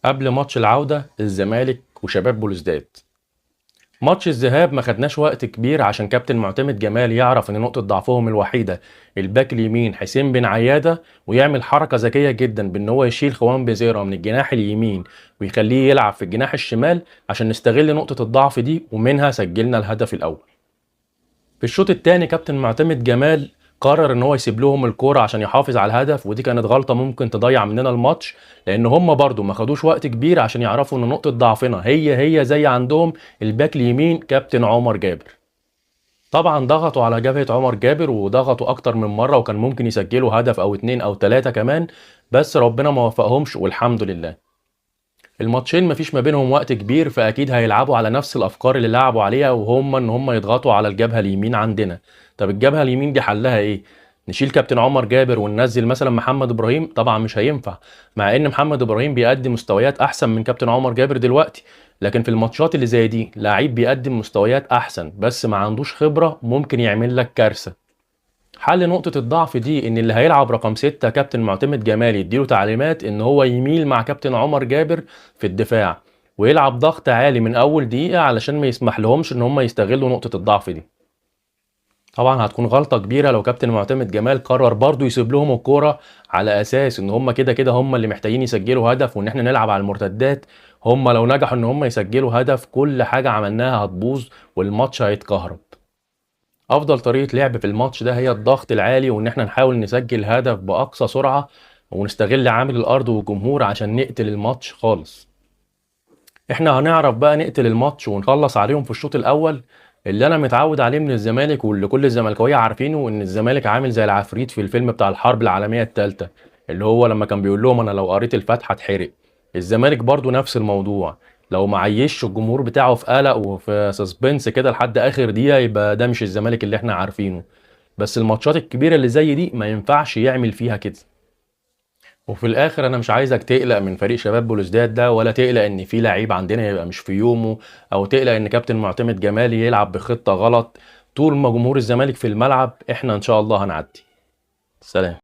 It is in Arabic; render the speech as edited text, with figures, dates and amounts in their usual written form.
قبل ماتش العودة الزمالك وشباب بلوزداد. ماتش الذهاب ما خدناش وقت كبير عشان كابتن معتمد جمال يعرف ان نقطة ضعفهم الوحيدة الباك اليمين حسين بن عيادة، ويعمل حركة ذكية جدا بان هو يشيل خوان بيزيرا من الجناح اليمين ويخليه يلعب في الجناح الشمال عشان نستغل نقطة الضعف دي، ومنها سجلنا الهدف الاول. في الشوط الثاني كابتن معتمد جمال قرر ان هو يسيب لهم الكوره عشان يحافظ على الهدف، ودي كانت غلطه ممكن تضيع مننا الماتش، لان هم برضو ما خدوش وقت كبير عشان يعرفوا ان نقطه ضعفنا هي زي عندهم الباك اليمين كابتن عمر جابر. طبعا ضغطوا على جبهه عمر جابر وضغطوا اكتر من مره، وكان ممكن يسجلوا هدف او اتنين او تلاته كمان، بس ربنا ما وفقهمش والحمد لله. الماتشين مفيش ما بينهم وقت كبير، فاكيد هيلعبوا على نفس الافكار اللي لعبوا عليها، وهم ان هم يضغطوا على الجبهه اليمين عندنا. طب الجبهه اليمين دي حلها ايه؟ نشيل كابتن عمر جابر وننزل مثلا محمد ابراهيم؟ طبعا مش هينفع، مع ان محمد ابراهيم بيقدم مستويات احسن من كابتن عمر جابر دلوقتي، لكن في الماتشات اللي زي دي لعيب بيقدم مستويات احسن بس ما عندوش خبره ممكن يعمل لك كارثه. حل نقطة الضعف دي إن اللي هيلعب رقم 6 كابتن معتمد جمال يديله تعليمات إن هو يميل مع كابتن عمر جابر في الدفاع، ويلعب ضغط عالي من أول دقيقة علشان ما يسمح لهمش إن هم يستغلوا نقطة الضعف دي. طبعا هتكون غلطة كبيرة لو كابتن معتمد جمال قرر برضه يسيب لهم الكورة على أساس إن هم كده كده هم اللي محتاجين يسجلوا هدف وإن إحنا نلعب على المرتدات. هم لو نجحوا إن هم يسجلوا هدف كل حاجة عملناها هتبوظ والماتش هيتكهرب. افضل طريقة لعب في الماتش ده هي الضغط العالي، وان احنا نحاول نسجل هدف باقصى سرعة ونستغل عامل الارض والجمهور عشان نقتل الماتش خالص. احنا هنعرف بقى نقتل الماتش ونخلص عليهم في الشوط الاول. اللي انا متعود عليه من الزمالك واللي كل الزملكاويه عارفينه ان الزمالك عامل زي العفريت في الفيلم بتاع الحرب العالمية التالتة، اللي هو لما كان بيقول لهم انا لو قريت الفاتحة اتحرق. الزمالك برضو نفس الموضوع، لو معيش الجمهور بتاعه في قلق وفي سسبنس كده لحد اخر دقيقة يبقى ده مش الزمالك اللي احنا عارفينه. بس الماتشات الكبيرة اللي زي دي ما ينفعش يعمل فيها كده. وفي الاخر انا مش عايزك تقلق من فريق شباب بلوزداد ده، ولا تقلق ان في لعيب عندنا يبقى مش في يومه، او تقلق ان كابتن معتمد جمال يلعب بخطة غلط. طول ما جمهور الزمالك في الملعب احنا ان شاء الله هنعدي. سلام.